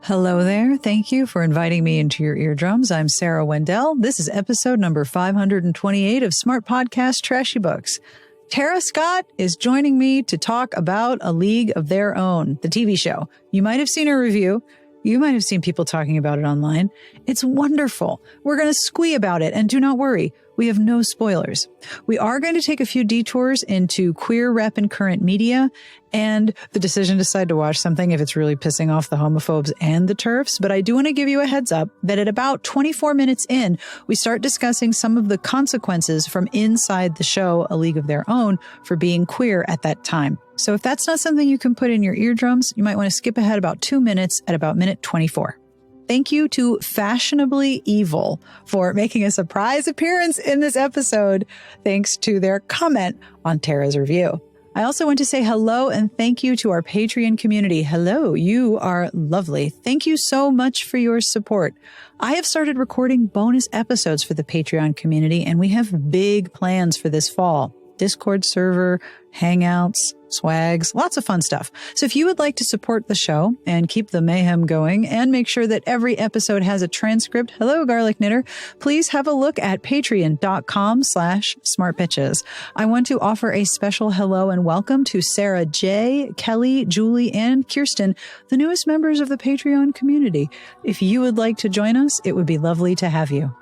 Hello there. Thank you for inviting me into your eardrums. I'm Sarah Wendell. This is episode number 528 of Smart Podcast Trashy Books. Tara Scott is joining me to talk about A League of Their Own, the TV show. You might have seen her review. You might have seen people talking about it online. It's wonderful. We're going to squee about it, and do not worry, we have no spoilers. We are going to take a few detours into queer rep and current media and the decision to decide to watch something if it's really pissing off the homophobes and the TERFs. But I do want to give you a heads up that at about 24 minutes in, we start discussing some of the consequences from inside the show A League of Their Own for being queer at that time. So if that's not something you can put in your eardrums, you might want to skip ahead about 2 minutes at about minute 24. Thank you to Fashionably Evil for making a surprise appearance in this episode, thanks to their comment on Tara's review. I also want to say hello and thank you to our Patreon community. Hello, you are lovely. Thank you so much for your support. I have started recording bonus episodes for the Patreon community, and we have big plans for this fall. Discord server, hangouts, swags, lots of fun stuff. So if you would like to support the show and keep the mayhem going and make sure that every episode has a transcript, hello, Garlic Knitter, please have a look at patreon.com/smartpitches. I want to offer a special hello and welcome to Sarah J, Kelly, Julie, and Kirsten, the newest members of the Patreon community. If you would like to join us, it would be lovely to have you.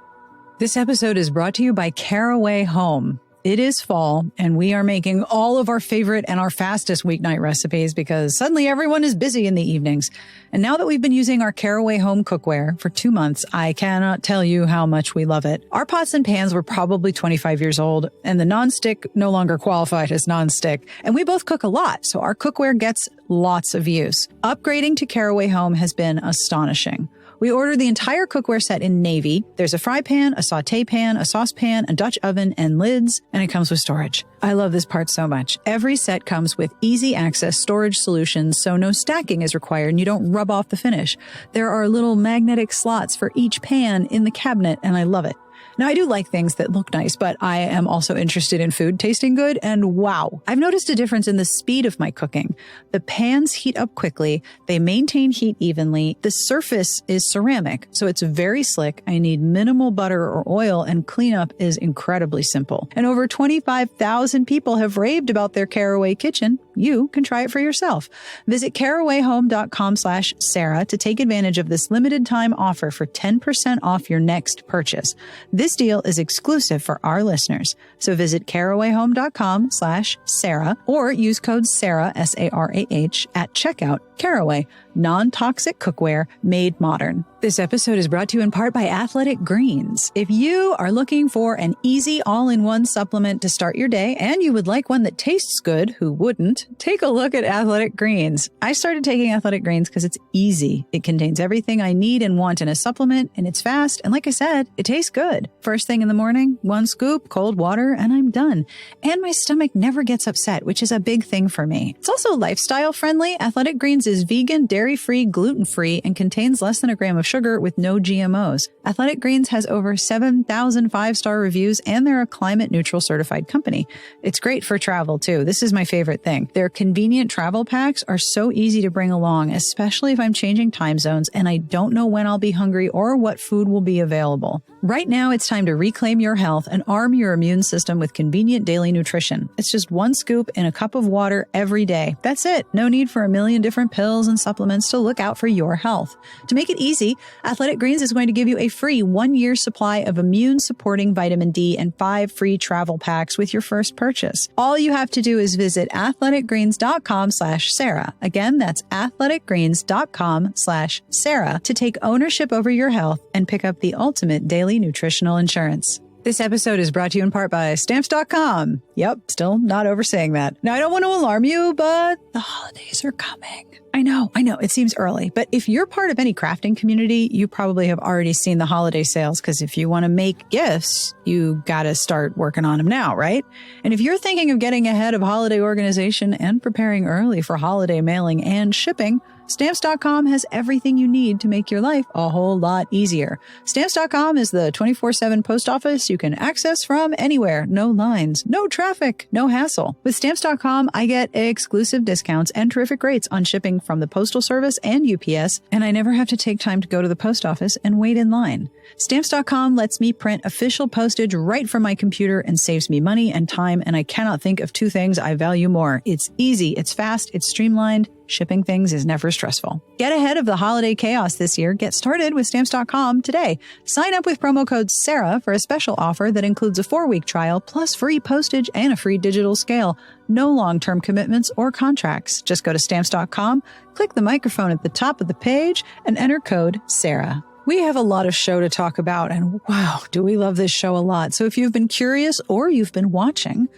This episode is brought to you by Caraway Home. It is fall, and we are making all of our favorite and our fastest weeknight recipes because suddenly everyone is busy in the evenings. And now that we've been using our Caraway Home cookware for 2 months, I cannot tell you how much we love it. Our pots and pans were probably 25 years old, and the nonstick no longer qualified as nonstick. And we both cook a lot, so our cookware gets lots of use. Upgrading to Caraway Home has been astonishing. We ordered the entire cookware set in navy. There's a fry pan, a saute pan, a saucepan, a Dutch oven, and lids, and it comes with storage. I love this part so much. Every set comes with easy access storage solutions, so no stacking is required and you don't rub off the finish. There are little magnetic slots for each pan in the cabinet, and I love it. Now, I do like things that look nice, but I am also interested in food tasting good, and wow, I've noticed a difference in the speed of my cooking. The pans heat up quickly, they maintain heat evenly, the surface is ceramic, so it's very slick. I need minimal butter or oil, and cleanup is incredibly simple. And over 25,000 people have raved about their Caraway kitchen. You can try it for yourself. Visit carawayhome.com/Sarah to take advantage of this limited time offer for 10% off your next purchase. This deal is exclusive for our listeners. So visit carawayhome.com/Sarah or use code Sarah, SARAH, at checkout. Caraway, non-toxic cookware made modern. This episode is brought to you in part by Athletic Greens. If you are looking for an easy all-in-one supplement to start your day and you would like one that tastes good, who wouldn't? Take a look at Athletic Greens. I started taking Athletic Greens because it's easy. It contains everything I need and want in a supplement, and it's fast. And like I said, it tastes good. First thing in the morning, 1 scoop, cold water, and I'm done. And my stomach never gets upset, which is a big thing for me. It's also lifestyle friendly. Athletic Greens is vegan, dairy-free, gluten-free, and contains less than a gram of sugar with no GMOs. Athletic Greens has over 7,000 5-star reviews, and they're a climate-neutral certified company. It's great for travel, too. This is my favorite thing. Their convenient travel packs are so easy to bring along, especially if I'm changing time zones and I don't know when I'll be hungry or what food will be available. Right now, it's time to reclaim your health and arm your immune system with convenient daily nutrition. It's just 1 scoop in a cup of water every day. That's it. No need for a million different pills and supplements to look out for your health. To make it easy, Athletic Greens is going to give you a free 1-year supply of immune-supporting vitamin D and 5 free travel packs with your first purchase. All you have to do is visit athleticgreens.com/Sarah. Again, that's athleticgreens.com/Sarah to take ownership over your health and pick up the ultimate daily nutritional insurance. This episode is brought to you in part by Stamps.com. Yep, still not oversaying that. Now, I don't want to alarm you, but the holidays are coming. I know, it seems early, but if you're part of any crafting community, you probably have already seen the holiday sales, because if you want to make gifts, you got to start working on them now, right? And if you're thinking of getting ahead of holiday organization and preparing early for holiday mailing and shipping, Stamps.com has everything you need to make your life a whole lot easier. Stamps.com is the 24/7 post office you can access from anywhere. No lines, no traffic, no hassle. With Stamps.com, I get exclusive discounts and terrific rates on shipping from the Postal Service and UPS, and I never have to take time to go to the post office and wait in line. Stamps.com lets me print official postage right from my computer and saves me money and time, and I cannot think of two things I value more. It's easy, it's fast, it's streamlined. Shipping things is never stressful. Get ahead of the holiday chaos this year. Get started with Stamps.com today. Sign up with promo code SARAH for a special offer that includes a 4-week trial plus free postage and a free digital scale. No long-term commitments or contracts. Just go to Stamps.com, click the microphone at the top of the page, and enter code SARAH. We have a lot of show to talk about, and wow, do we love this show a lot. So if you've been curious or you've been watching,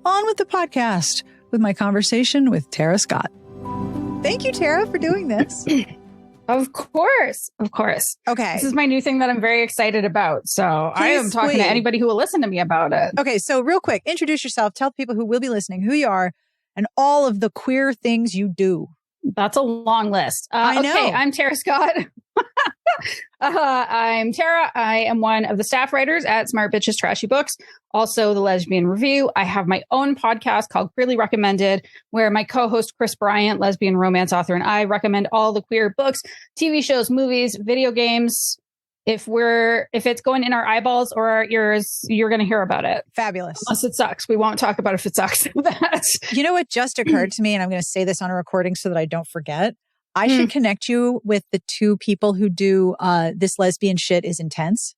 on with the podcast with my conversation with Tara Scott. Thank you, Tara, for doing this. Of course. Okay. This is my new thing that I'm very excited about. So I am talking to anybody who will listen to me about it. Okay. So real quick, introduce yourself. Tell people who will be listening who you are and all of the queer things you do. That's a long list. I know. Okay, I'm Tara Scott. I'm Tara. I am one of the staff writers at Smart Bitches Trashy Books, also the Lesbian Review. I have my own podcast called Queerly Recommended, where my co-host Chris Bryant, lesbian romance author, and I recommend all the queer books, TV shows, movies, video games. If it's going in our eyeballs or our ears, you're going to hear about it. Fabulous. Unless it sucks. We won't talk about if it sucks. You know what just occurred to me, and I'm going to say this on a recording so that I don't forget. I should connect you with the two people who do This Lesbian Shit is Intense,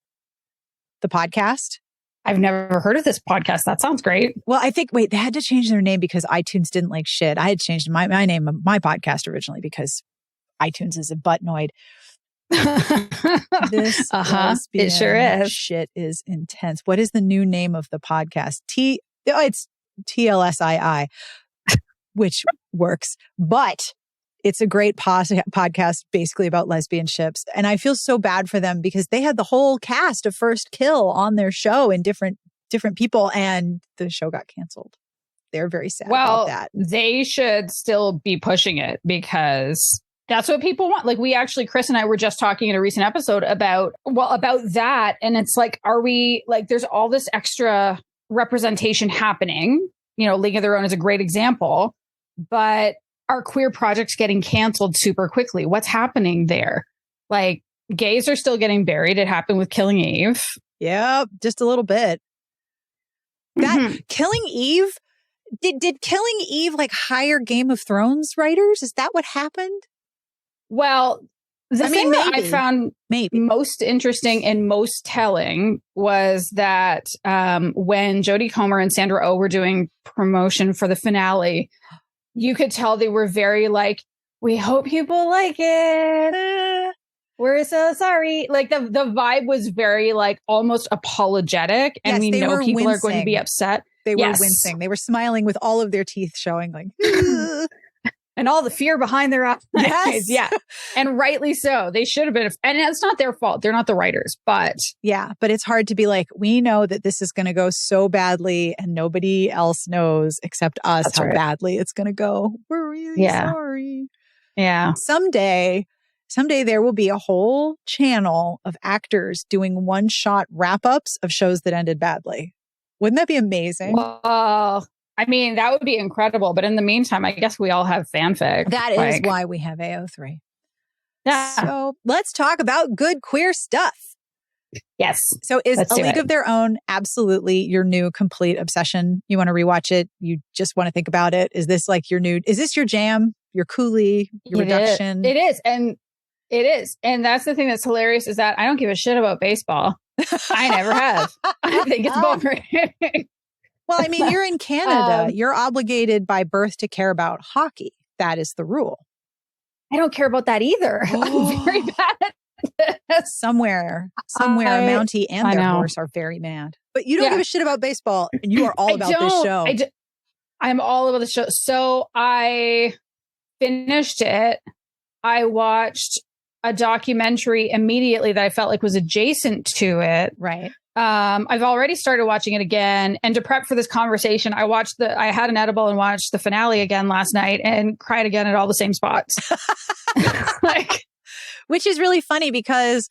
the podcast. I've never heard of this podcast. That sounds great. Well, I think, they had to change their name because iTunes didn't like shit. I had changed my name of my podcast originally because iTunes is a buttnoid. This it sure is. Shit is intense. What is the new name of the podcast? It's TLSII, which works, but it's a great podcast basically about lesbian ships. And I feel so bad for them because they had the whole cast of First Kill on their show and different people, and the show got canceled. They're very sad about that. They should still be pushing it because that's what people want. Like Chris and I were just talking in a recent episode about that. And it's like, are we like, there's all this extra representation happening. You know, League of Their Own is a great example, but are queer projects getting canceled super quickly? What's happening there? Like, gays are still getting buried. It happened with Killing Eve. Yeah, just a little bit. That Killing Eve, did Killing Eve like hire Game of Thrones writers? Is that what happened? Well, the thing that I found most interesting and most telling was that when Jodie Comer and Sandra Oh were doing promotion for the finale, you could tell they were very like, we hope people like it. We're so sorry. Like the vibe was very like almost apologetic. And we know people are going to be upset. They were wincing. They were smiling with all of their teeth showing like... And all the fear behind their eyes. Yes. Yeah. And rightly so. They should have been. And it's not their fault. They're not the writers, but. Yeah. But it's hard to be like, we know that this is going to go so badly and nobody else knows except us badly it's going to go. We're really sorry. Yeah. Someday there will be a whole channel of actors doing one-shot wrap-ups of shows that ended badly. Wouldn't that be amazing? Well, I mean, that would be incredible. But in the meantime, I guess we all have fanfic. That is why we have AO3. Yeah. So let's talk about good queer stuff. Yes. So is A League of Their Own absolutely your new complete obsession? You want to rewatch it? You just want to think about it? Is this like your new, is this your jam, your Cooley, your reduction? It is. And it is. And that's the thing that's hilarious is that I don't give a shit about baseball. I never have. I think it's boring. Well, I mean, you're in Canada. You're obligated by birth to care about hockey. That is the rule. I don't care about that either. I'm very bad at this. Somewhere, Mountie and their horse are very mad. But you don't give a shit about baseball, and you are all about this show. I'm all about the show. So I finished it. I watched a documentary immediately that I felt like was adjacent to it. Right. I've already started watching it again. And to prep for this conversation, I had an edible and watched the finale again last night and cried again at all the same spots. Which is really funny because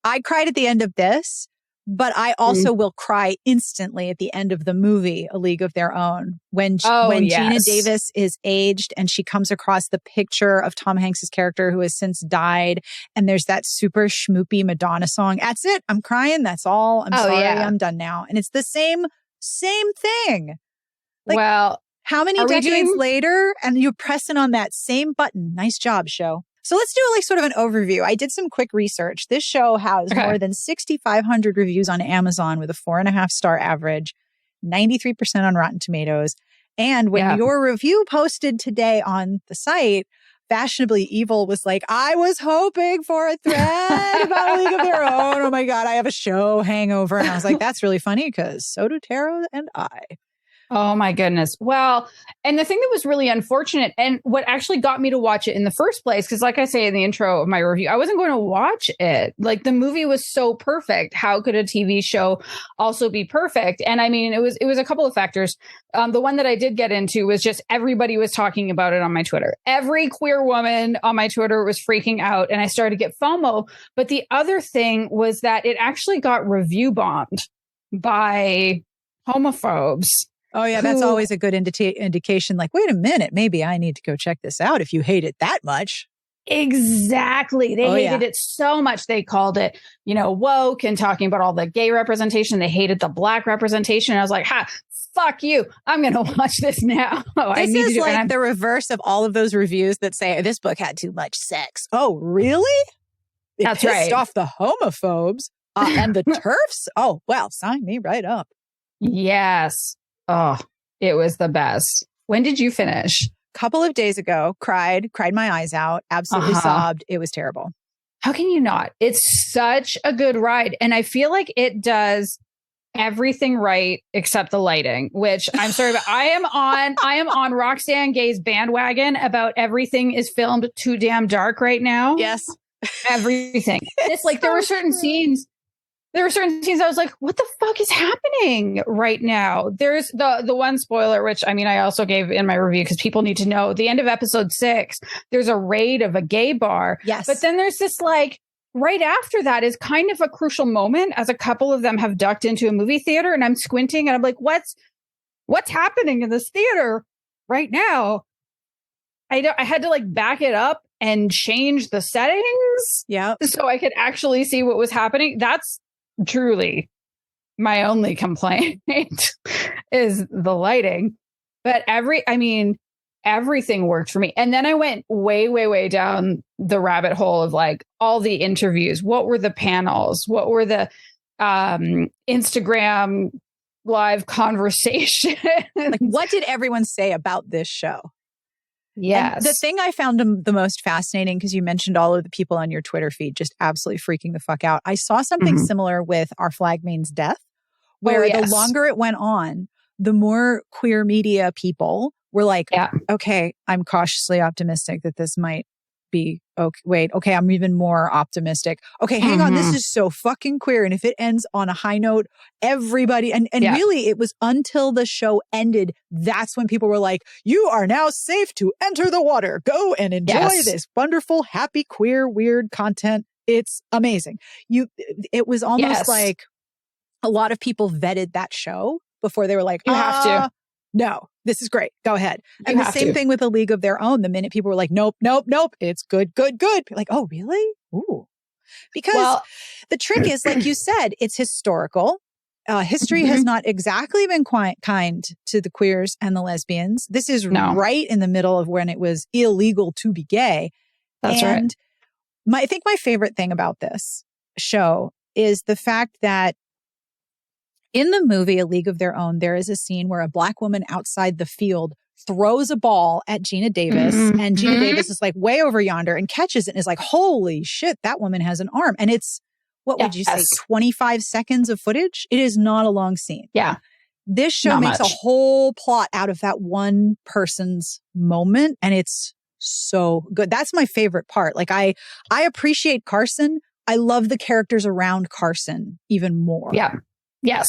I cried at the end of this, but I also will cry instantly at the end of the movie, A League of Their Own, when Gina Davis is aged and she comes across the picture of Tom Hanks's character who has since died. And there's that super schmoopy Madonna song. That's it. I'm crying. That's all. I'm sorry. Yeah. I'm done now. And it's the same thing. Like, well, how many decades later and you're pressing on that same button? Nice job, show. So let's do like sort of an overview. I did some quick research. This show has more than 6,500 reviews on Amazon with a 4.5-star average, 93% on Rotten Tomatoes. And when your review posted today on the site, Fashionably Evil was like, I was hoping for a thread about A League of Their Own. Oh my God, I have a show hangover. And I was like, that's really funny because so do Tara and I. Oh my goodness. Well, and the thing that was really unfortunate and what actually got me to watch it in the first place, because like I say in the intro of my review, I wasn't going to watch it. Like the movie was so perfect. How could a TV show also be perfect? And I mean, it was a couple of factors. The one that I did get into was just everybody was talking about it on my Twitter. Every queer woman on my Twitter was freaking out and I started to get FOMO. But the other thing was that it actually got review bombed by homophobes. Oh, yeah, that's always a good indication. Like, wait a minute, maybe I need to go check this out if you hate it that much. Exactly. They hated it so much. They called it, woke and talking about all the gay representation. They hated the Black representation. And I was like, fuck you. I'm going to watch this now. This is like the reverse of all of those reviews that say this book had too much sex. Oh, really? That's right. Pissed off the homophobes and the TERFs. Oh, well, sign me right up. Yes. Oh, it was the best. When did you finish? Couple of days ago, cried my eyes out, absolutely sobbed. It was terrible. How can you not? It's such a good ride. And I feel like it does everything right except the lighting, which I'm sorry, but I am on Roxane Gay's bandwagon about everything is filmed too damn dark right now. Yes. Everything. It's like there were certain scenes I was like, what the fuck is happening right now? There's the one spoiler, which I mean, I also gave in my review because people need to know. The end of episode 6, there's a raid of a gay bar. Yes. But then there's this like right after that is kind of a crucial moment as a couple of them have ducked into a movie theater and I'm squinting and I'm like, what's happening in this theater right now? I had to like back it up and change the settings. Yeah. So I could actually see what was happening. That's truly my only complaint is the lighting, but everything worked for me. And then I went way, way, way down the rabbit hole of like all the interviews. What were the panels? What were the Instagram live conversations? Like, what did everyone say about this show? Yes. And the thing I found the most fascinating, because you mentioned all of the people on your Twitter feed just absolutely freaking the fuck out. I saw something similar with Our Flag Means Death, where the longer it went on, the more queer media people were like, okay, I'm cautiously optimistic that this might be okay. Wait, okay, I'm even more optimistic. Okay, hang on, this is so fucking queer. And if it ends on a high note, everybody, and really it was until the show ended, that's when people were like, you are now safe to enter the water. Go and enjoy this wonderful, happy, queer, weird content. It's amazing. It was almost like a lot of people vetted that show before they were like, you have to. No, this is great. Go ahead. And the same thing with A League of Their Own. The minute people were like, nope, it's good. Like, oh, really? Ooh. Because the trick is, like you said, it's historical. History has not exactly been kind to the queers and the lesbians. This is right in the middle of when it was illegal to be gay. That's right. I think my favorite thing about this show is the fact that in the movie A League of Their Own, there is a scene where a Black woman outside the field throws a ball at Gina Davis, and Gina Davis is like way over yonder and catches it and is like, holy shit, that woman has an arm. And it's, what would you say, 25 seconds of footage? It is not a long scene. Yeah. This show makes a whole plot out of that one person's moment, and it's so good. That's my favorite part. Like I appreciate Carson. I love the characters around Carson even more. Yeah. Yes.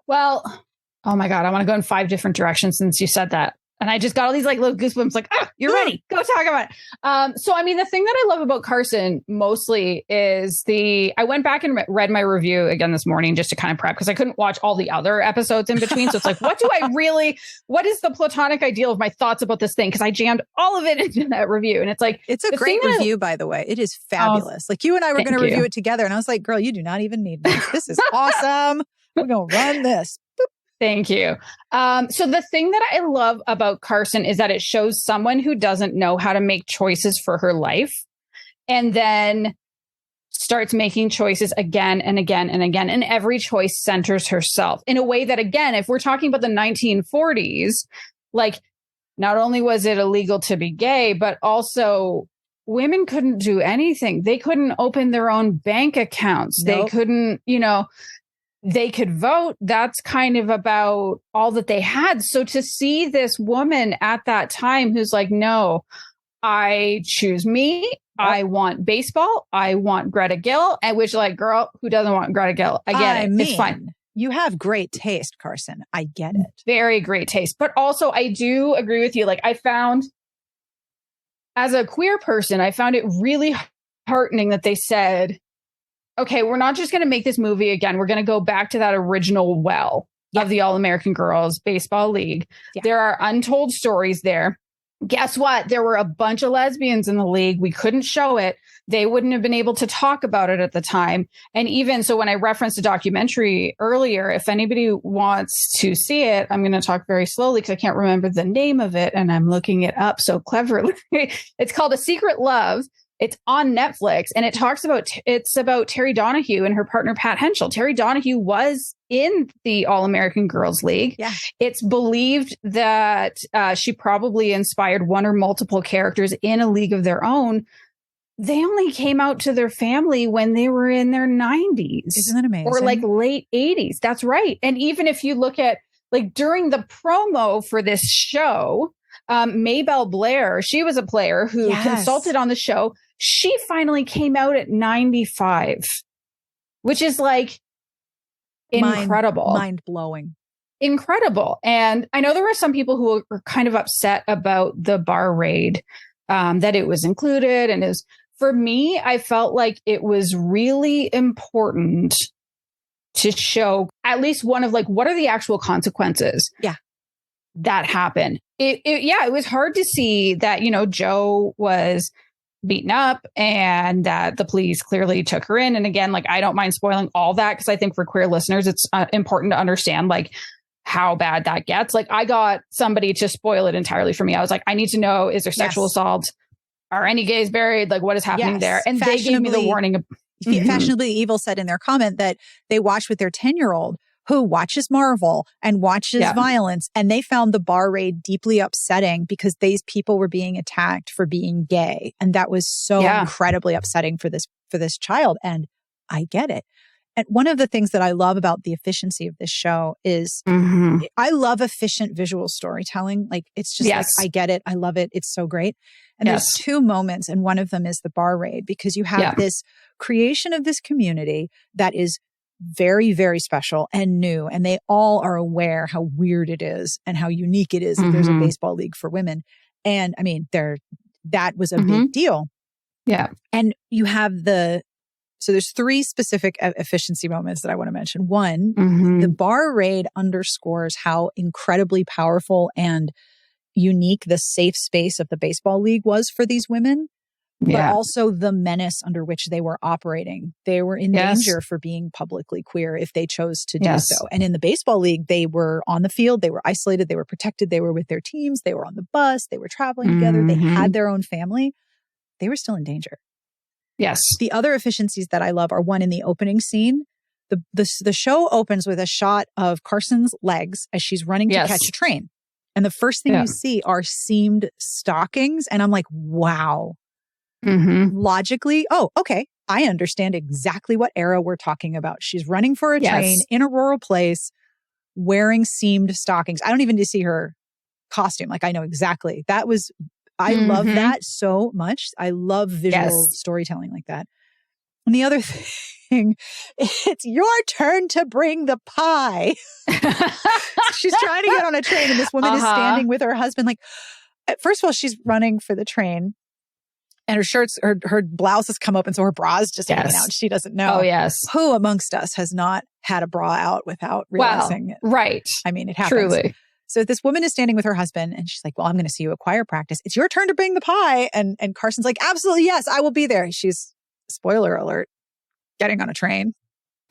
Well, oh my God, I want to go in 5 different directions since you said that. And I just got all these like little goosebumps, like, you're ready. Go talk about it. So, I mean, the thing that I love about Carson mostly is I went back and read my review again this morning just to kind of prep because I couldn't watch all the other episodes in between. So it's like, what is the platonic ideal of my thoughts about this thing? Because I jammed all of it into that review. And it's like, it's a great review, by the way. It is fabulous. Like you and I were going to review it together. And I was like, girl, you do not even need me. This is awesome. We're going to run this. Thank you. So the thing that I love about Carson is that it shows someone who doesn't know how to make choices for her life and then starts making choices again and again and again. And every choice centers herself in a way that, again, if we're talking about the 1940s, like not only was it illegal to be gay, but also women couldn't do anything. They couldn't open their own bank accounts. Nope. They couldn't, they could vote. That's kind of about all that they had. So to see this woman at that time who's like, no, I choose me. Yep. I want baseball. I want Greta Gill. And which, like, girl, who doesn't want Greta Gill? I get it. It's fine. You have great taste, Carson. I get it. Very great taste. But also I do agree with you. Like I found as a queer person, I found it really heartening that they said, okay, we're not just going to make this movie again. We're going to go back to that original of the All-American Girls Baseball League. Yeah. There are untold stories there. Guess what? There were a bunch of lesbians in the league. We couldn't show it. They wouldn't have been able to talk about it at the time. And even so, when I referenced a documentary earlier, if anybody wants to see it, I'm going to talk very slowly because I can't remember the name of it. And I'm looking it up so cleverly. It's called A Secret Love. It's on Netflix and it's about Terry Donahue and her partner, Pat Henschel. Terry Donahue was in the All-American Girls League. Yeah. It's believed that she probably inspired one or multiple characters in a league of their own. They only came out to their family when they were in their 90s. Isn't that amazing? Or like late 80s. That's right. And even if you look at like during the promo for this show, Maybelle Blair, she was a player who consulted on the show. She finally came out at 95, which is like incredible. Mind blowing. Incredible. And I know there were some people who were kind of upset about the bar raid, that it was included. And for me, I felt like it was really important to show at least one of like, what are the actual consequences? Yeah. That happen. It was hard to see that, Joe was beaten up and that the police clearly took her in. And again, like, I don't mind spoiling all that because I think for queer listeners, it's important to understand like how bad that gets. Like I got somebody to spoil it entirely for me. I was like, I need to know, is there sexual assault? Are any gays buried? Like what is happening there? And they gave me the warning. Fashionably Evil said in their comment that they watched with their 10-year-old who watches Marvel and watches violence. And they found the bar raid deeply upsetting because these people were being attacked for being gay. And that was so incredibly upsetting for this child. And I get it. And one of the things that I love about the efficiency of this show is I love efficient visual storytelling. Like it's just like, I get it. I love it. It's so great. And there's 2 moments. And one of them is the bar raid because you have this creation of this community that is very, very special and new. And they all are aware how weird it is and how unique it is that there's a baseball league for women. And I mean, that was a big deal. Yeah. And you have so there's 3 specific efficiency moments that I want to mention. One, the bar raid underscores how incredibly powerful and unique the safe space of the baseball league was for these women. But also the menace under which they were operating. They were in danger for being publicly queer if they chose to do so. And in the baseball league, they were on the field, they were isolated, they were protected, they were with their teams, they were on the bus, they were traveling together, they had their own family. They were still in danger. Yes. The other efficiencies that I love are one in the opening scene. The show opens with a shot of Carson's legs as she's running to catch a train. And the first thing you see are seamed stockings. And I'm like, wow. Logically, okay, I understand exactly what era we're talking about. She's running for a train in a rural place wearing seamed stockings. I don't even need to see her costume. Like I know exactly. That was I love that so much. I love visual storytelling like that. And the other thing, it's your turn to bring the pie. She's trying to get on a train and this woman is standing with her husband. Like, first of all, she's running for the train and her shirts, her blouse has come open. So her bra is just hanging out. She doesn't know. Oh, yes. Who amongst us has not had a bra out without realizing it? Right. I mean, it happens. Truly. So this woman is standing with her husband and she's like, well, I'm going to see you at choir practice. It's your turn to bring the pie. And Carson's like, absolutely, yes, I will be there. She's, spoiler alert, getting on a train.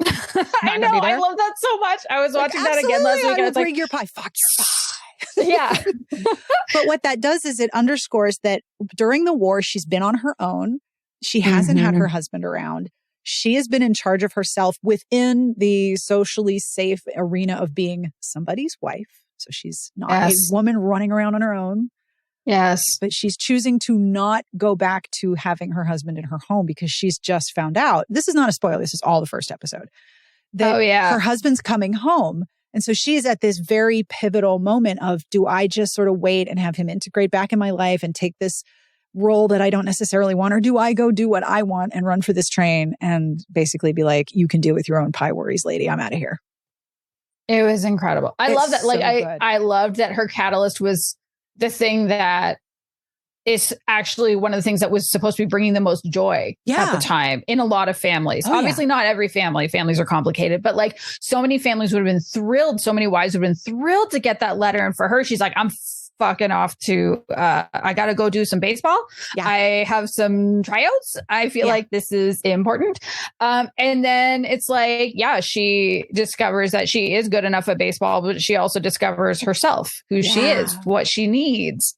I know. I love that so much. I was watching that again last week. I will bring your pie. Fuck your pie. Yeah. But what that does is it underscores that during the war, she's been on her own. She hasn't had her husband around. She has been in charge of herself within the socially safe arena of being somebody's wife. So she's not a woman running around on her own. Yes. But she's choosing to not go back to having her husband in her home because she's just found out. This is not a spoiler. This is all the first episode. That her husband's coming home. And so she's at this very pivotal moment of, do I just sort of wait and have him integrate back in my life and take this role that I don't necessarily want? Or do I go do what I want and run for this train and basically be like, you can deal with your own pie worries, lady. I'm out of here. It was incredible. I love that. Like, I loved that her catalyst was the thing that is actually one of the things that was supposed to be bringing the most joy at the time in a lot of families. Obviously not every family. Families are complicated, but like so many families would have been thrilled. So many wives would have been thrilled to get that letter. And for her, she's like, I'm fucking off to, I got to go do some baseball. Yeah. I have some tryouts. I feel like this is important. And then it's like, she discovers that she is good enough at baseball, but she also discovers herself, who she is, what she needs,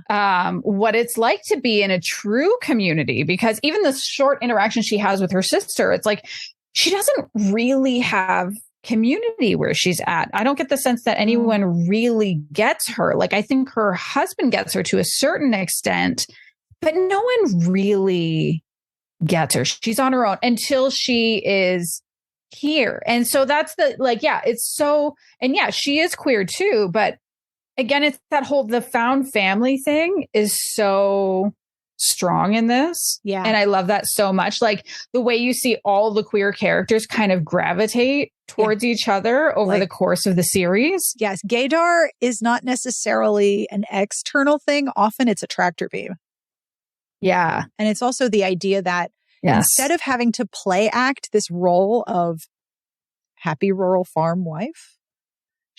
what it's like to be in a true community, because even the short interaction she has with her sister, it's like, she doesn't really have community where she's at. I don't get the sense that anyone really gets her. Like, I think her husband gets her to a certain extent, but no one really gets her. She's on her own until she is here. And so that's the, like, it's so, and she is queer too, but again, it's that whole, the found family thing is so strong in this. Yeah. And I love that so much. Like the way you see all the queer characters kind of gravitate towards each other over the course of the series. Yes. Gaydar is not necessarily an external thing. Often it's a tractor beam. Yeah. And it's also the idea that instead of having to play act this role of happy rural farm wife,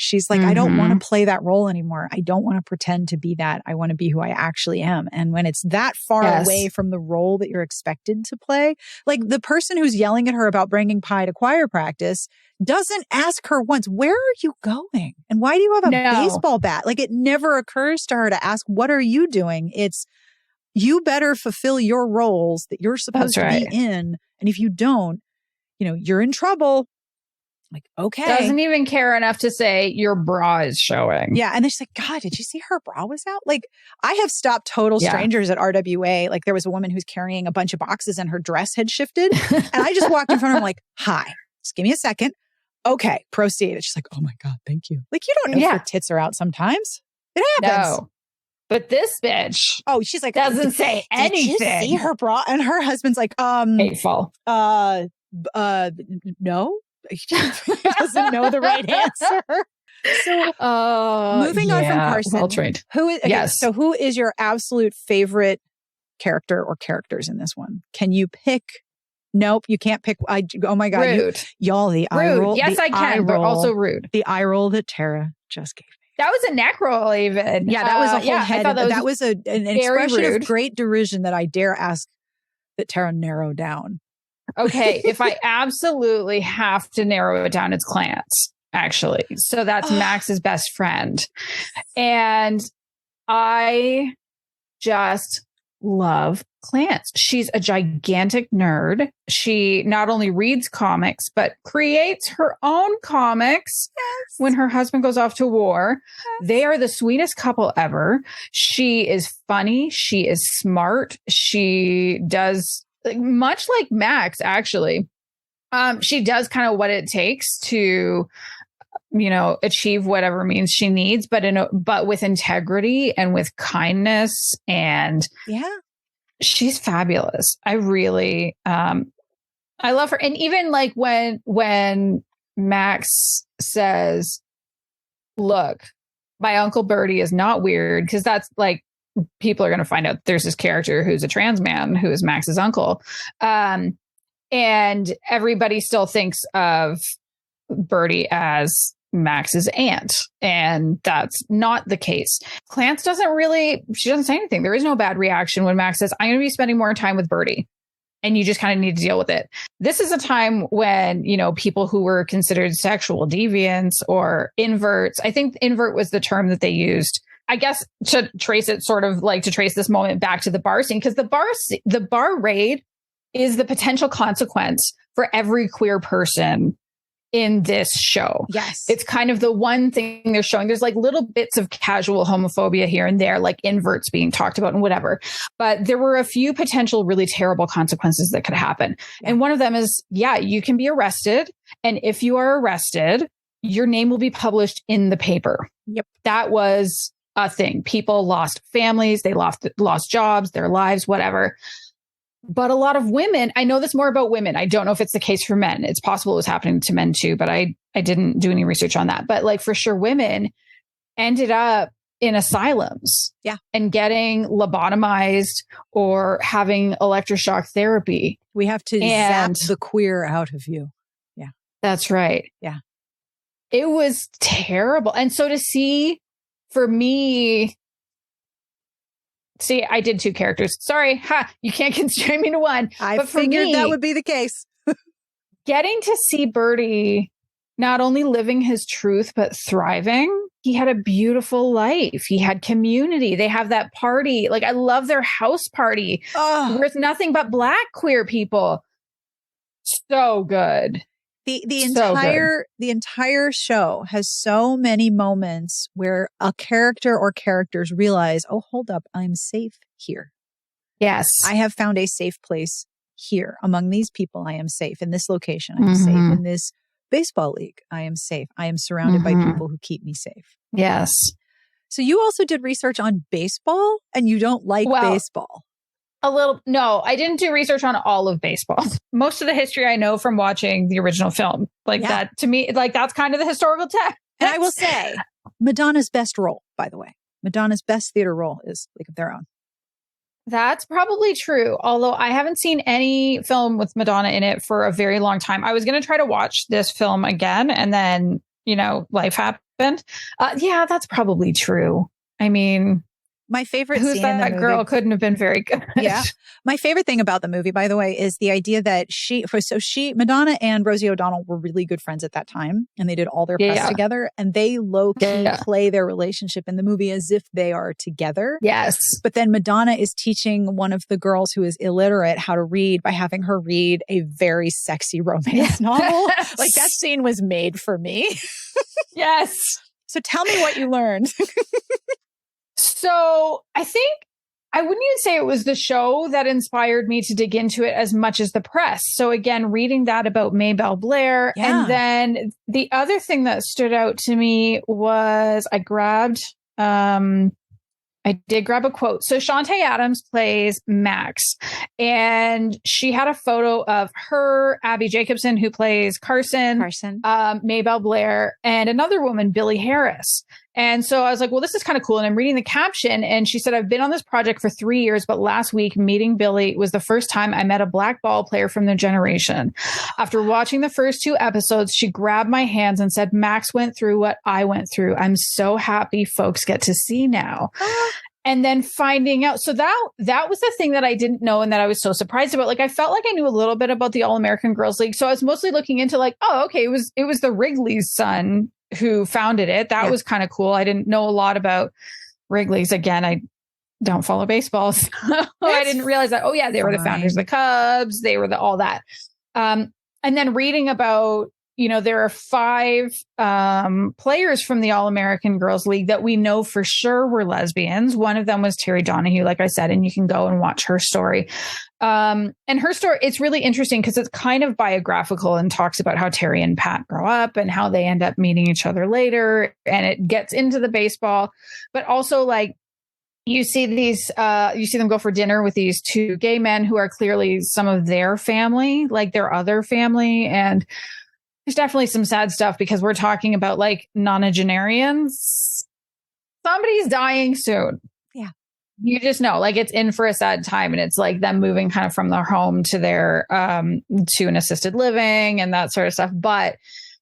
she's like, I don't want to play that role anymore. I don't want to pretend to be that. I want to be who I actually am. And when it's that far away from the role that you're expected to play, like the person who's yelling at her about bringing pie to choir practice doesn't ask her once, where are you going? And why do you have a baseball bat? Like it never occurs to her to ask, what are you doing? It's, you better fulfill your roles that you're supposed to be in. And if you don't, you're in trouble. Like, okay. Doesn't even care enough to say your bra is showing. Yeah. And she's like, God, did you see her bra was out? Like, I have stopped total strangers at RWA. Like, there was a woman who's carrying a bunch of boxes and her dress had shifted. And I just walked in front of her. I'm like, hi, just give me a second. Okay, proceed. And she's like, oh my God, thank you. Like, you don't know if her tits are out sometimes. It happens. No. But this bitch. Oh, she's like, doesn't say anything. Did you see her bra? And her husband's like, hateful. No. He doesn't know the right answer. So moving on from Carson. Well trained. Who is so who is your absolute favorite character or characters in this one? Can you pick? Nope, you can't pick. Oh my God. Rude. Y'all, the eye roll. Yes, I can, but also rude. The eye roll that Tara just gave me. That was a neck roll even. Yeah, that was a whole head. That was an expression of great derision that I dare ask that Tara narrow down. Okay, if I absolutely have to narrow it down, it's Clance, actually. So that's Max's best friend. And I just love Clance. She's a gigantic nerd. She not only reads comics, but creates her own comics when her husband goes off to war. They are the sweetest couple ever. She is funny. She is smart. She does... much like Max, actually, she does kind of what it takes to achieve whatever means she needs, but with integrity and with kindness. And she's fabulous. I really, I love her. And even like when Max says, look, my Uncle Bertie is not weird, because that's like, people are going to find out there's this character who's a trans man who is Max's uncle. And everybody still thinks of Bertie as Max's aunt. And that's not the case. Clance she doesn't say anything. There is no bad reaction when Max says, I'm going to be spending more time with Bertie. And you just kind of need to deal with it. This is a time when, people who were considered sexual deviants or inverts, I think invert was the term that they used, I guess, to trace it, sort of like to trace this moment back to the bar scene, because the bar raid is the potential consequence for every queer person in this show. Yes. It's kind of the one thing they're showing. There's like little bits of casual homophobia here and there, like inverts being talked about and whatever. But there were a few potential really terrible consequences that could happen. Yeah. And one of them is, you can be arrested. And if you are arrested, your name will be published in the paper. Yep. That was a thing. People lost families, they lost jobs, their lives, whatever. But a lot of women, I know this more about women. I don't know if it's the case for men. It's possible it was happening to men too, but I didn't do any research on that. But like for sure, women ended up in asylums and getting lobotomized or having electroshock therapy. We have to zap the queer out of you. Yeah. That's right. Yeah. It was terrible. And so to see, for me, I did two characters. Sorry. You can't constrain me to one. I figured that would be the case. Getting to see Bertie not only living his truth, but thriving. He had a beautiful life. He had community. They have that party. Like, I love their house party. Where it's nothing but Black queer people. So good. The entire show has so many moments where a character or characters realize, oh, hold up, I'm safe here. Yes. I have found a safe place here. Among these people, I am safe. In this location, I am safe. In this baseball league, I am safe. I am surrounded by people who keep me safe. Yes. So you also did research on baseball, and you don't like baseball. No, I didn't do research on all of baseball. Most of the history I know from watching the original film. That, to me, like, that's kind of the historical text. And I will say, Madonna's best role, by the way. Madonna's best theater role is League of Their Own. That's probably true. Although I haven't seen any film with Madonna in it for a very long time. I was going to try to watch this film again, and then, life happened. That's probably true. I mean, my favorite scene in the movie, girl couldn't have been very good. Yeah. My favorite thing about the movie, by the way, is the idea that Madonna and Rosie O'Donnell were really good friends at that time, and they did all their press together, and they low-key play their relationship in the movie as if they are together. Yes. But then Madonna is teaching one of the girls who is illiterate how to read by having her read a very sexy romance novel. Like, that scene was made for me. Yes. So tell me what you learned. So I think I wouldn't even say it was the show that inspired me to dig into it as much as the press. So again, reading that about Maybelle Blair. Yeah. And then the other thing that stood out to me was I did grab a quote. So Shantae Adams plays Max, and she had a photo of her, Abby Jacobson, who plays Carson, Maybelle Blair, and another woman, Billie Harris. And so I was like, well, this is kind of cool. And I'm reading the caption, and she said, I've been on this project for 3 years, but last week meeting Billie was the first time I met a Black ball player from their generation. After watching the first 2 episodes, she grabbed my hands and said, Max went through what I went through. I'm so happy folks get to see now. And then finding out, so that was the thing that I didn't know and that I was so surprised about. Like, I felt like I knew a little bit about the All-American Girls League. So I was mostly looking into like, oh, okay, it was the Wrigley's son who founded it. That was kind of cool. I didn't know a lot about Wrigley's. Again, I don't follow baseball, so I didn't realize that. Oh yeah, they were the founders of the Cubs. They were all that. And then reading about, there are 5 players from the All-American Girls League that we know for sure were lesbians. One of them was Terry Donahue, like I said, and you can go and watch her story. And her story, it's really interesting because it's kind of biographical and talks about how Terry and Pat grow up and how they end up meeting each other later. And it gets into the baseball, but also like you see them go for dinner with these 2 gay men who are clearly some of their family, like their other family. And there's definitely some sad stuff because we're talking about like nonagenarians. Somebody's dying soon. Yeah. You just know, like it's in for a sad time, and it's like them moving kind of from their home to their to an assisted living and that sort of stuff. But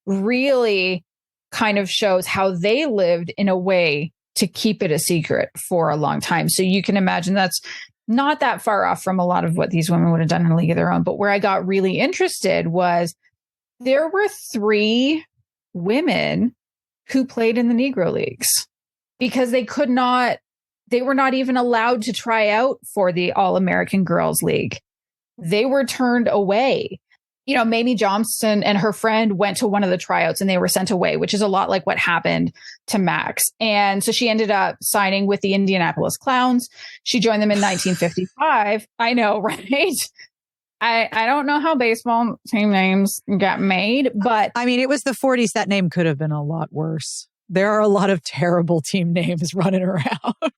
really kind of shows how they lived in a way to keep it a secret for a long time. So you can imagine that's not that far off from a lot of what these women would have done in a league of their own. But where I got really interested was there were 3 women who played in the Negro Leagues because they were not even allowed to try out for the All-American Girls League. They were turned away. Mamie Johnson and her friend went to one of the tryouts and they were sent away, which is a lot like what happened to Max. And so she ended up signing with the Indianapolis Clowns. She joined them in 1955. I know, right? I don't know how baseball team names got made, but I mean, it was the 40s. That name could have been a lot worse. There are a lot of terrible team names running around.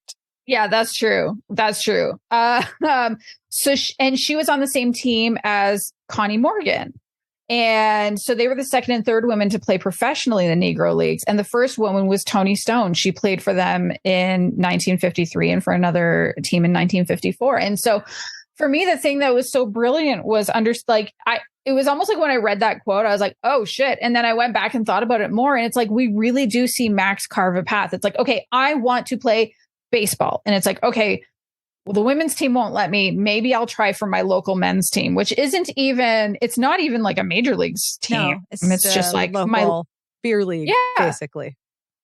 Yeah, that's true. That's true. She was on the same team as Connie Morgan. And so they were the second and third women to play professionally in the Negro Leagues. And the first woman was Toni Stone. She played for them in 1953 and for another team in 1954. And so for me, the thing that was so brilliant was it was almost like when I read that quote, I was like, oh shit. And then I went back and thought about it more. And it's like, we really do see Max carve a path. It's like, okay, I want to play baseball. And it's like, okay, well, the women's team won't let me. Maybe I'll try for my local men's team, which it's not even like a major leagues team. No, it's just like my beer league, basically.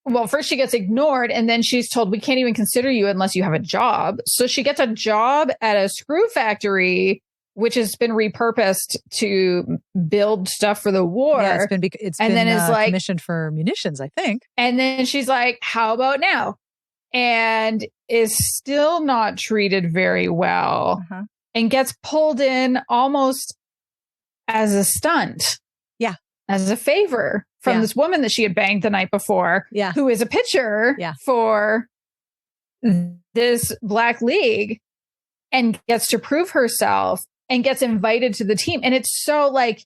Well, first she gets ignored and then she's told, we can't even consider you unless you have a job. So she gets a job at a screw factory, which has been repurposed to build stuff for the war. Yeah, it's been commissioned for munitions, I think. And then she's like, how about now? And is still not treated very well and gets pulled in almost as a stunt. Yeah. As a favor from this woman that she had banged the night before, who is a pitcher for this Black League and gets to prove herself and gets invited to the team. And it's so like,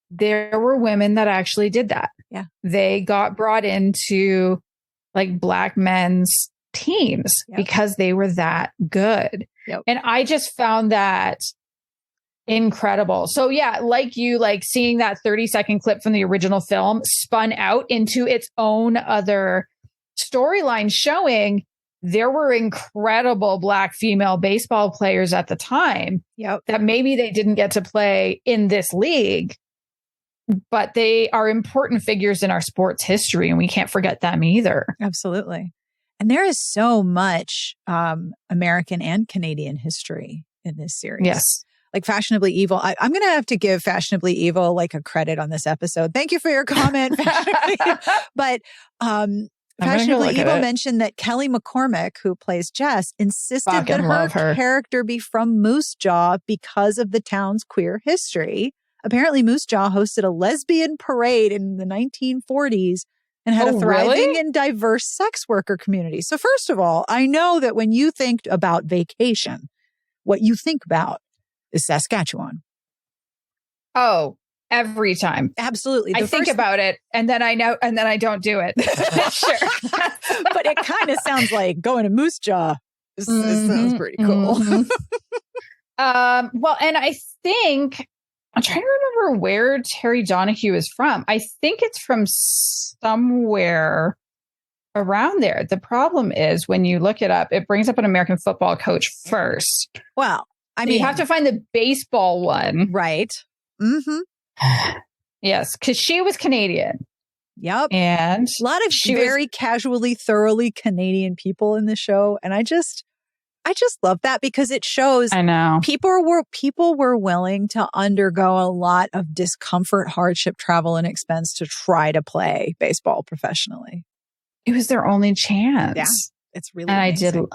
there were women that actually did that. Yeah. They got brought into like Black men's teams because they were that good. Yep. And I just found that incredible. So yeah, like you, like seeing that 30-second clip from the original film spun out into its own other storyline showing there were incredible Black female baseball players at the time that maybe they didn't get to play in this league, but they are important figures in our sports history and we can't forget them either. Absolutely. And there is so much American and Canadian history in this series. Yes. Like Fashionably Evil. I'm going to have to give Fashionably Evil like a credit on this episode. Thank you for your comment. But Fashionably Evil mentioned that Kelly McCormick, who plays Jess, insisted that her character be from Moose Jaw because of the town's queer history. Apparently, Moose Jaw hosted a lesbian parade in the 1940s and had a thriving and diverse sex worker community. So first of all, I know that when you think about vacation, what you think about is Saskatchewan. Oh, every time. Absolutely. I think about it and then I know, and then I don't do it. Sure. But it kind of sounds like going to Moose Jaw. This sounds pretty cool. Well, and I think I'm trying to remember where Terry Donahue is from. I think it's from somewhere around there. The problem is when you look it up, it brings up an American football coach first. Well, I mean, you have to find the baseball one. Right. Mm-hmm. Yes, because she was Canadian. Yep. And a lot of very casually, thoroughly Canadian people in the show. And I just I just love that because it shows I know people were willing to undergo a lot of discomfort, hardship, travel, and expense to try to play baseball professionally. It was their only chance. Yeah, it's really and amazing.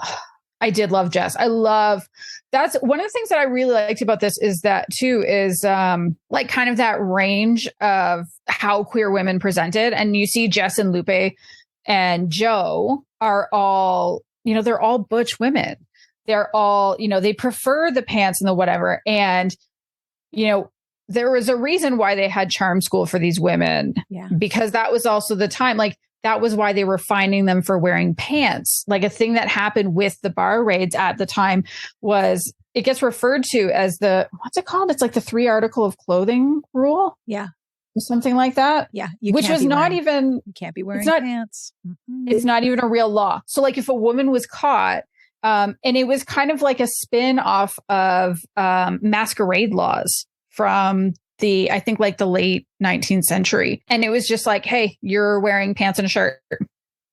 I did love Jess. That's one of the things that I really liked about this is that too is like kind of that range of how queer women presented. And you see Jess and Lupe and Joe are all, they're all butch women. They're all, they prefer the pants and the whatever. And, there was a reason why they had charm school for these women, because that was also the time, like, that was why they were finding them for wearing pants. Like a thing that happened with the bar raids at the time was it gets referred to as what's it called? It's like the 3 article of clothing rule. Yeah. Something like that. Yeah. Which was not even, you can't be wearing pants. It's not even a real law. So like if a woman was caught, and it was kind of like a spin off of masquerade laws from I think like the late 19th century. And it was just like, hey, you're wearing pants and a shirt.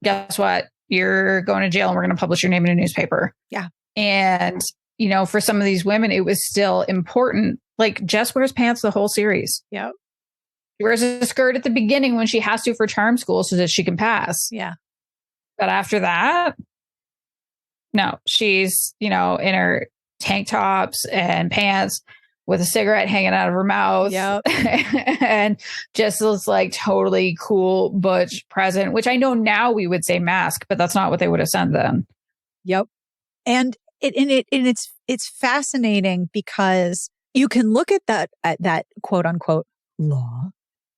Guess what? You're going to jail and we're going to publish your name in a newspaper. Yeah. And, for some of these women, it was still important. Like Jess wears pants the whole series. Yep. She wears a skirt at the beginning when she has to for charm school so that she can pass. Yeah. But after that, no, she's, in her tank tops and pants with a cigarette hanging out of her mouth. Yep. And just looks like totally cool butch present, which I know now we would say mask, but that's not what they would have sent then. Yep. And it's fascinating because you can look at that quote unquote law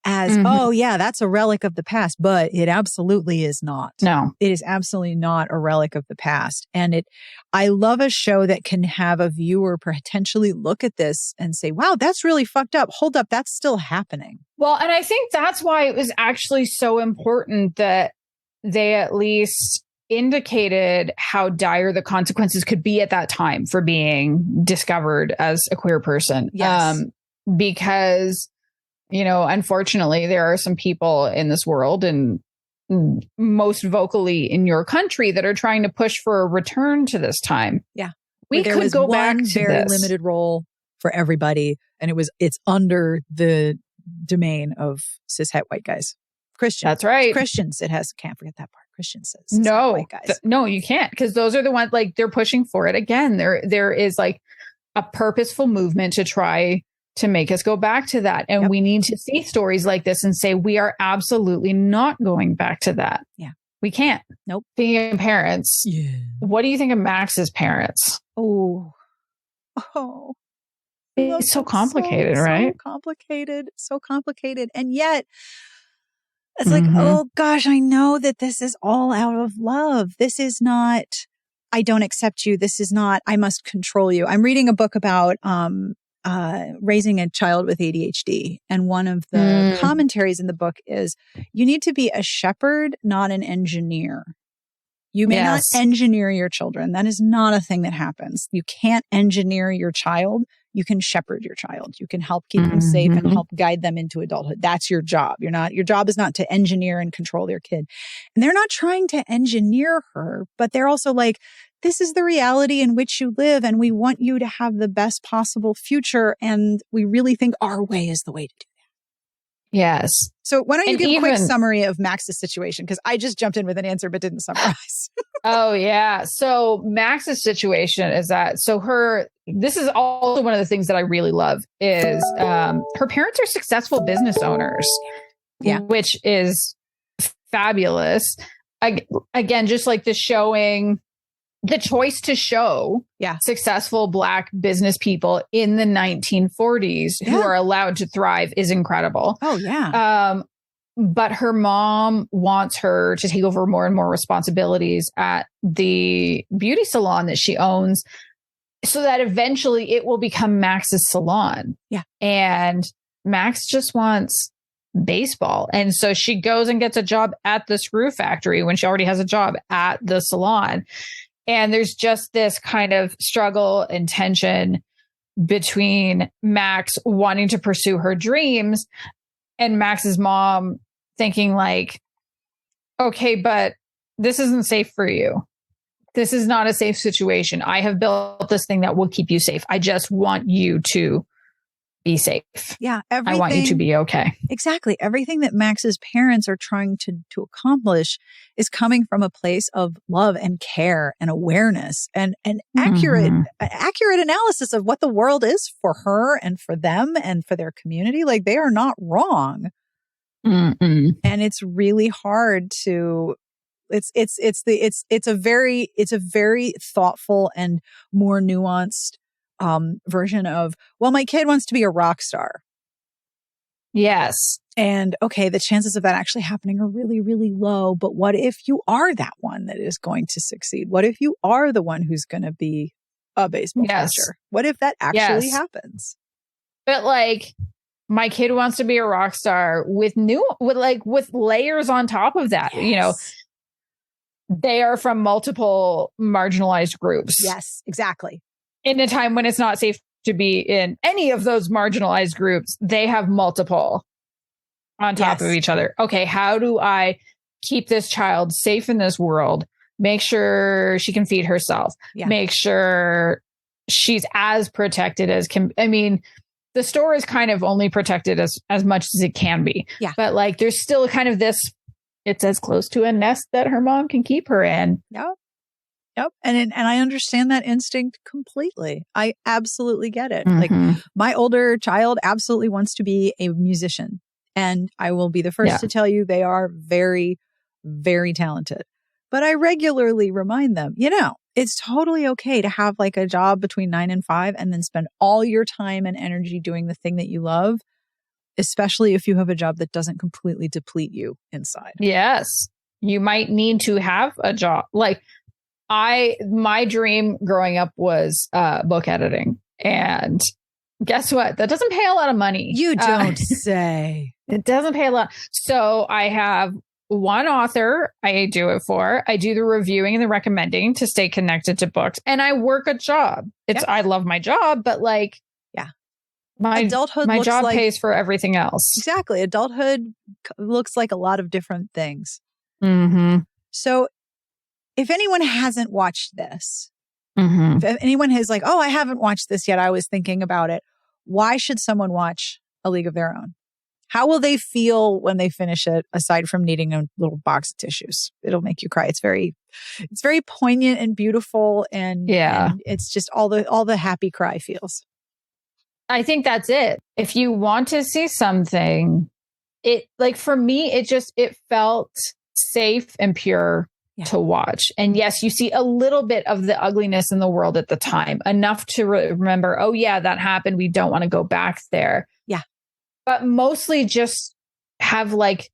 as, oh yeah, that's a relic of the past, but it absolutely is not. No, it is absolutely not a relic of the past. And I love a show that can have a viewer potentially look at this and say, wow, that's really fucked up. Hold up. That's still happening. Well, and I think that's why it was actually so important that they at least indicated how dire the consequences could be at that time for being discovered as a queer person. Yes. Because unfortunately, there are some people in this world and most vocally in your country that are trying to push for a return to this time. Yeah. We could go back to very limited role for everybody. And it's under the domain of cishet white guys. Christians. That's right. Christians. Can't forget that part. Christians says no, white guys. No, you can't. Because those are the ones like they're pushing for it. Again, there is like a purposeful movement to try to make us go back to that. And we need to see stories like this and say, we are absolutely not going back to that. Yeah. We can't. Nope. Speaking of parents, what do you think of Max's parents? Oh. It's so complicated, right? So complicated. And yet it's like, oh gosh, I know that this is all out of love. This is not, I don't accept you. This is not, I must control you. I'm reading a book about, raising a child with ADHD. And one of the commentaries in the book is you need to be a shepherd, not an engineer. You may not engineer your children. That is not a thing that happens. You can't engineer your child. You can shepherd your child. You can help keep them safe and help guide them into adulthood. That's your job. Your job is not to engineer and control their kid. And they're not trying to engineer her, but they're also like, this is the reality in which you live, and we want you to have the best possible future. And we really think our way is the way to do that. Yes. So why don't you give a quick summary of Max's situation? Because I just jumped in with an answer, but didn't summarize. Oh, yeah. So Max's situation is that, this is also one of the things that I really love is her parents are successful business owners, which is fabulous. Again, just like the choice to show successful Black business people in the 1940s who are allowed to thrive is incredible. Oh, yeah. But her mom wants her to take over more and more responsibilities at the beauty salon that she owns so that eventually it will become Max's salon. Yeah. And Max just wants baseball. And so she goes and gets a job at the screw factory when she already has a job at the salon. And there's just this kind of struggle and tension between Max wanting to pursue her dreams and Max's mom thinking like, okay, but this isn't safe for you. this is not a safe situation. I have built this thing that will keep you safe. I just want you to be safe. Yeah. I want you to be okay. Exactly. Everything that Max's parents are trying to accomplish is coming from a place of love and care and awareness and accurate analysis of what the world is for her and for them and for their community. Like, they are not wrong. Mm-mm. And it's really hard to, it's a very thoughtful and more nuanced version of, well, my kid wants to be a rock star. Yes. And okay, the chances of that actually happening are really, really low. But what if you are that one that is going to succeed? What if you are the one who's going to be a baseball catcher? What if that actually happens? But like, my kid wants to be a rock star with layers on top of that. Yes. You know, they are from multiple marginalized groups. Yes, exactly. In a time when it's not safe to be in any of those marginalized groups, they have multiple on top of each other. Okay, how do I keep this child safe in this world? Make sure she can feed herself. Yeah. Make sure she's as protected as can. I mean, the store is kind of only protected as much as it can be. Yeah. But like, there's still kind of this, it's as close to a nest that her mom can keep her in. Yep. And I understand that instinct completely. I absolutely get it. Like, my older child absolutely wants to be a musician. And I will be the first to tell you they are very, very talented. But I regularly remind them, it's totally okay to have like a job between 9 and 5 and then spend all your time and energy doing the thing that you love, especially if you have a job that doesn't completely deplete you inside. Yes. You might need to have a job. Like, my dream growing up was book editing. And guess what? That doesn't pay a lot of money. You don't say. It doesn't pay a lot. So I have one author I do it for. I do the reviewing and the recommending to stay connected to books. And I work a job. I love my job, but like, my job pays for everything else. Exactly. Adulthood looks like a lot of different things. Mm-hmm. So if anyone hasn't watched this, if anyone is like, oh, I haven't watched this yet, I was thinking about it. Why should someone watch A League of Their Own? How will they feel when they finish it, aside from needing a little box of tissues? It'll make you cry. It's very poignant and beautiful. And it's just all the happy cry feels. I think that's it. If you want to see something, for me, it felt safe and pure to watch. And yes, you see a little bit of the ugliness in the world at the time, enough to remember, oh yeah, that happened. We don't want to go back there. Yeah. But mostly just have like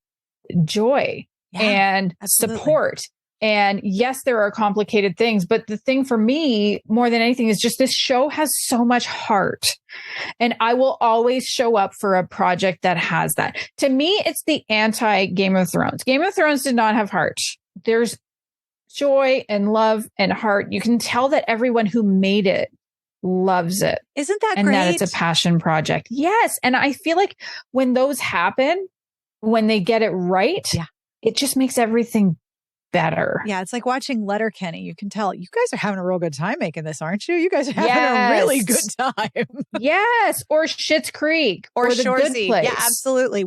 joy and support. And yes, there are complicated things, but the thing for me more than anything is just this show has so much heart. And I will always show up for a project that has that. To me, it's the anti Game of Thrones. Game of Thrones did not have heart. There's joy and love and heart. You can tell that everyone who made it loves it. Isn't that great? And that it's a passion project. Yes. And I feel like when those happen, when they get it right, it just makes everything better. Yeah. It's like watching Letterkenny. You can tell you guys are having a real good time making this, aren't you? You guys are having a really good time. Yes. Or Schitt's Creek or The Good Place. Yeah, absolutely.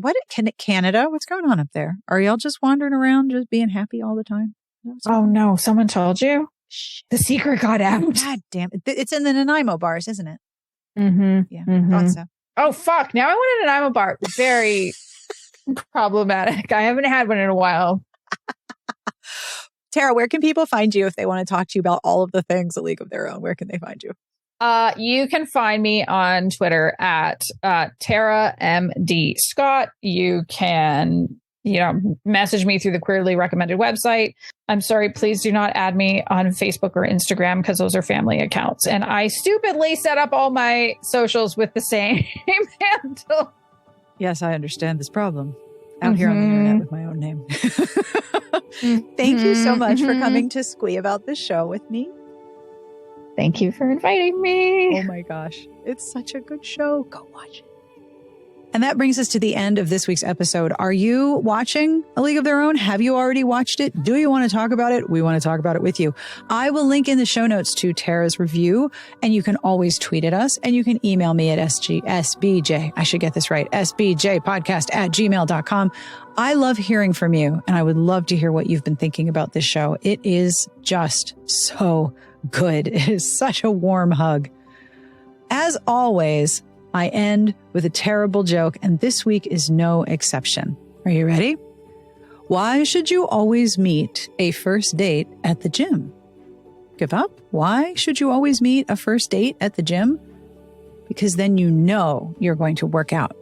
Canada? What's going on up there? Are y'all just wandering around, just being happy all the time? Oh no, someone told you? Shit. The secret got out. God damn it. It's in the Nanaimo bars, isn't it? Mm-hmm. Yeah, thought so. Oh fuck, now I want a Nanaimo bar. Very problematic. I haven't had one in a while. Tara, where can people find you if they want to talk to you about all of the things A League of Their Own? Where can they find you? You can find me on Twitter at Tara MD Scott. You can message me through the Queerly Recommended website. I'm sorry, please do not add me on Facebook or Instagram because those are family accounts. And I stupidly set up all my socials with the same handle. Yes, I understand this problem. Out here on the internet with my own name. Thank you so much for coming to Squee about this show with me. Thank you for inviting me. Oh my gosh. It's such a good show. Go watch it. And that brings us to the end of this week's episode. Are you watching A League of Their Own? Have you already watched it? Do you want to talk about it? We want to talk about it with you. I will link in the show notes to Tara's review, and you can always tweet at us, and you can email me at sbj. I should get this right. sbjpodcast@gmail.com. I love hearing from you, and I would love to hear what you've been thinking about this show. It is just so good. It is such a warm hug. As always, I end with a terrible joke, and this week is no exception. Are you ready? Why should you always meet a first date at the gym? Give up? Why should you always meet a first date at the gym? Because then you know you're going to work out.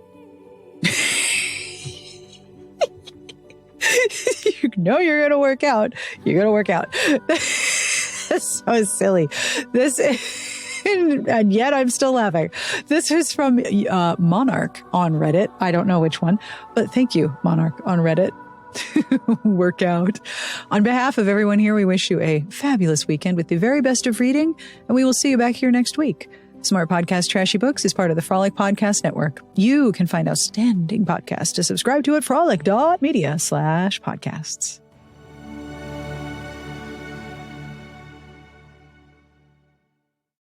You know you're going to work out. You're going to work out. That's so silly. And yet I'm still laughing. This is from Monarch on Reddit. I don't know which one, but thank you, Monarch on Reddit. Workout. On behalf of everyone here, we wish you a fabulous weekend with the very best of reading, and we will see you back here next week. Smart Podcast Trashy Books is part of the Frolic Podcast Network. You can find outstanding podcasts to subscribe to at frolic.media/podcasts.